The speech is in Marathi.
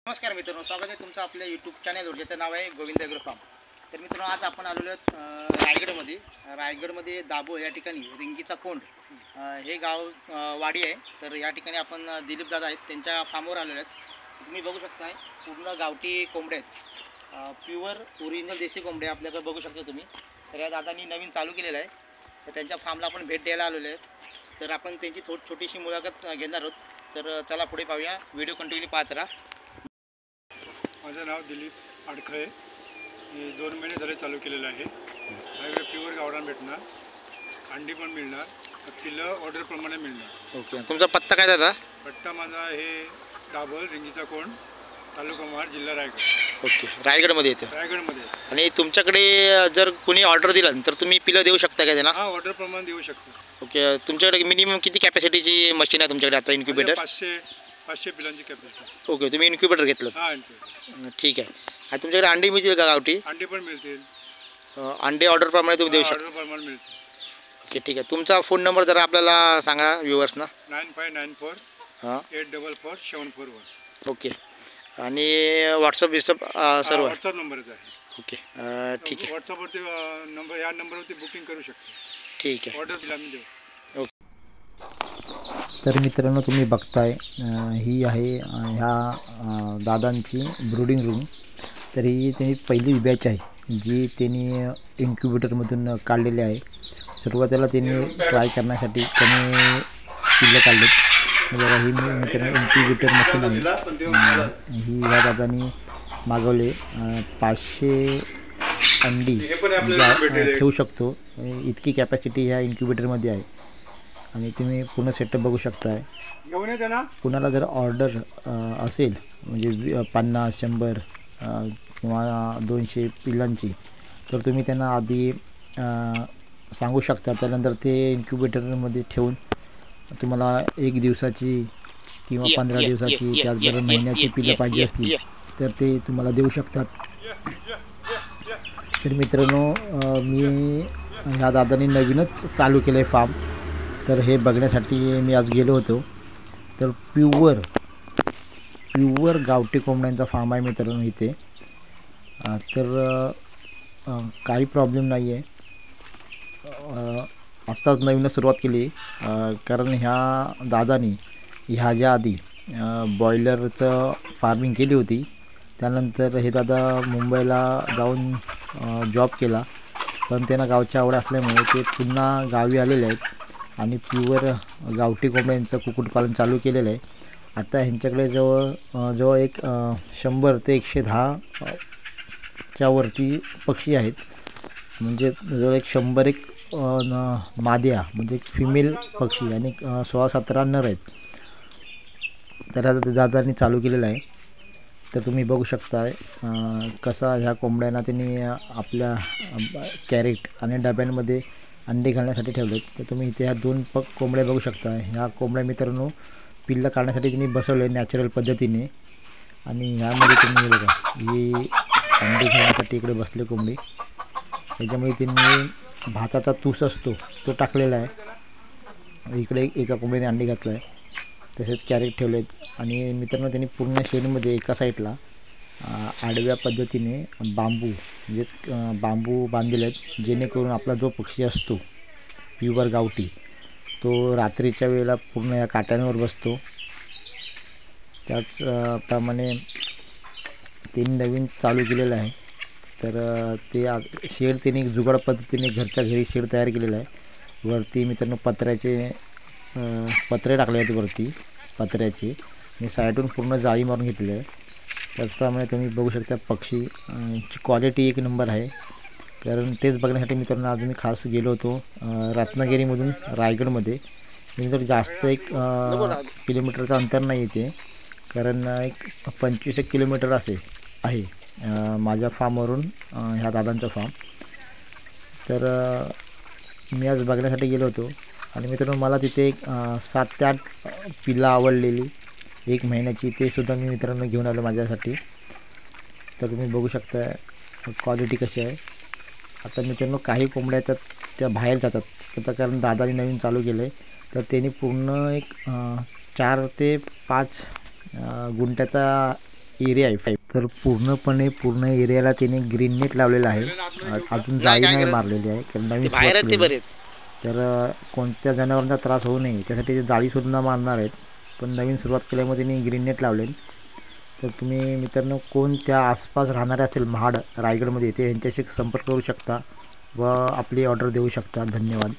नमस्कार मित्रांनो, स्वागत आहे तुमचं आपल्या यूट्यूब चॅनलवर ज्याचं नाव आहे गोविंद ॲग्रो फार्म. तर मित्रांनो, आज आपण आलेलो आहोत रायगडमध्ये दाभोळ या ठिकाणी रिंगीचा कोंड हे गाव वाडी आहे. तर या ठिकाणी आपण दिलीप दादा आहेत त्यांच्या फार्मवर आलेलो आहेत. तुम्ही बघू शकता पूर्ण गावठी कोंबडे आहेत, प्युअर ओरिजिनल देशी कोंबडे आपल्याकडे बघू शकता तुम्ही. तर या दादांनी नवीन चालू केलेलं आहे. तर त्यांच्या फार्मला आपण भेट द्यायला आलेलो आहेत. तर आपण त्यांची छोटीशी मुलाखत घेणार आहोत. तर चला पुढे पाहूया, व्हिडिओ कंटिन्यू पाहत राहा. माझं नाव दिलीप अडखळे. मी 2 महिने झाले चालू केलेलं आहे. माझ्याकडे प्युअर गावरान भेटणार, अंडी पण मिळणार, पिल्लं ऑर्डरप्रमाणे मिळणार. ओके, तुमचा पत्ता काय दादा? पत्ता माझा हे दाभोळ रिंगीचा कोंड, तालुका महाड, जिल्हा रायगड. ओके, रायगडमध्ये येतं. रायगडमध्ये. आणि तुमच्याकडे जर कोणी ऑर्डर दिला तर तुम्ही पिलं देऊ शकता का त्यांना? हां, ऑर्डरप्रमाणे देऊ शकतो. ओके, तुमच्याकडे मिनिमम किती कॅपॅसिटीची मशीन आहे तुमच्याकडे आता इन्क्युबेटर? 500 पिलांची कॅपॅसिटी. ओके, तुम्ही इन्क्युबेटर घेतलं? हां, ठीक आहे. आणि तुमच्याकडे अंडी मिळतील का गावठी? अंडी पण मिळतील. अंडे ऑर्डरप्रमाणे तुम्ही देऊ शकता? ऑर्डरप्रमाणे मिळतील. ओके, ठीक आहे. तुमचा फोन नंबर जरा आपल्याला सांगा व्ह्युअर्सना. 9594 हां 844 741. ओके. आणि व्हॉट्सअप सर्व? व्हॉट्सअप नंबरच आहे. ओके, ठीक आहे. व्हॉट्सअपवरती नंबर, या नंबरवरती बुकिंग करू शकतो. ठीक आहे. ऑर्डर दिला आम्ही देऊ. तर मित्रांनो, तुम्ही बघताय ही आहे ह्या दादांची ब्रूडिंग रूम. तर ही त्यांनी पहिली बॅच आहे जी त्यांनी इन्क्युबेटरमधून काढलेली आहे. सुरुवातीला त्यांनी ट्राय करण्यासाठी त्यांनी पिल्लं काढलेत. बघा, ही मित्रांनो इन्क्युबेटर मशीन आहे. ही ह्या दादांनी मागवले. 500 अंडी ठेवू शकतो इतकी कॅपॅसिटी ह्या इन्क्युबेटरमध्ये आहे. आणि तुम्ही पूर्ण सेटअप बघू शकताय. कुणाला जर ऑर्डर असेल म्हणजे 50, 100 किंवा 200 पिल्लांची, तर तुम्ही त्यांना आधी सांगू शकता. त्यानंतर ते इन्क्युबेटरमध्ये ठेवून तुम्हाला 1 दिवसाची किंवा 15 दिवसाची, त्याचबरोबर महिन्याची पिल्लं पाहिजे असतील तर ते तुम्हाला देऊ शकतात. तर मित्रांनो, मी ह्या दादांनी नवीनच चालू केलं आहे फार्म. तर हे बघण्यासाठी मी आज गेलो होतो. तर प्युअर गावठी कोंबड्यांचा फार्म आहे मित्रांनो इथे. तर काही प्रॉब्लेम नाही आहे. आत्ताच नवीनच सुरुवात केली, कारण ह्या दादानी ह्याच्या आधी बॉयलरचं फार्मिंग केली होती. त्यानंतर हे दादा मुंबईला जाऊन जॉब केला, पण त्यांना गावची आवड असल्यामुळे ते पुन्हा गावी आलेले आहेत आणि प्युअर गावठी कोंबड्यांचं कुक्कुटपालन चालू केलेलं आहे. आता ह्यांच्याकडे जवळ एक 100 ते 110 च्या वरती पक्षी आहेत. म्हणजे जवळ एक 100 माद्या म्हणजे फिमेल पक्षी आणि 16-17 नर आहेत. तर आता दादांनी चालू केलेलं आहे. तर तुम्ही बघू शकता कसा ह्या कोंबड्यांना त्यांनी आपल्या कॅरेट आणि डब्यांमध्ये अंडे घालण्यासाठी ठेवलेत. तर तुम्ही इथे ह्या 2 कोंबड्या बघू शकता. ह्या कोंबड्या मित्रांनो पिल्लं काढण्यासाठी त्यांनी बसवले नॅचरल पद्धतीने. आणि ह्यामध्ये तुम्ही बघा, ही अंडी घालण्यासाठी इकडे बसले कोंबडी. ह्याच्यामध्ये त्यांनी भाताचा तूस असतो तो टाकलेला आहे. इकडे एका कोंबडीने अंडी घातलं आहे. तसेच कॅरेट ठेवले आहेत. आणि मित्रांनो, त्यांनी पूर्ण शेडमध्ये एका साईडला आडव्या पद्धतीने बांबू बांधलेले आहेत, जेणेकरून आपला जो पक्षी असतो प्युअर गावठी तो रात्रीच्या वेळेला पूर्ण या काट्यांवर बसतो. त्याचप्रमाणे त्यांनी नवीन चालू केलेलं आहे. तर ते शेड त्यांनी जुगाड पद्धतीने घरच्या घरी शेड तयार केलेलं आहे. वरती मित्रांनो पत्रे टाकले आहेत वरती पत्र्याचे, आणि साईडून पूर्ण जाळी मारून घेतलेली आहे. त्याचप्रमाणे तुम्ही बघू शकता पक्षीची क्वालिटी 1 नंबर आहे. कारण तेच बघण्यासाठी मित्रांनो आज मी खास गेलो होतो रत्नागिरीमधून रायगडमध्ये. तर जास्त एक किलोमीटरचं अंतर नाही इथे, कारण एक 25 किलोमीटर असे आहे माझ्या फार्मवरून ह्या दादांचा फार्म. तर मी आज बघण्यासाठी गेलो होतो. आणि मित्रांनो, मला तिथे एक 7 ते 8 पिल्लं आवडलेली 1 महिन्याची, ते सुद्धा मी मित्रांनो घेऊन आलो माझ्यासाठी. तर तुम्ही बघू शकता क्वालिटी कशी आहे. आता मित्रांनो, काही कोंबड्या येतात त्या बाहेर जातात. आता कारण दादानी नवीन चालू केलं आहे, तर त्यांनी पूर्ण एक 4 ते 5 गुंठ्याचा एरिया आहे तर पूर्ण एरियाला त्याने ग्रीन नेट लावलेलं आहे. अजून जाळी नाही मारलेली आहे कारण नवीन बाहेर सुरुवात आहेत ते केलेली बरे आहे. तर कोणत्या जनावरांचा त्रास होऊ नये त्यासाठी ते जाळीसुद्धा मारणार आहेत. पण नवीन सुरुवात केल्यामुळे त्यांनी ग्रीन नेट लावले. तर तुम्ही मित्रांनो कोण त्या आसपास राहणारे असतील महाड रायगडमध्ये ते यांच्याशी संपर्क करू शकता व आपली ऑर्डर देऊ शकता. धन्यवाद.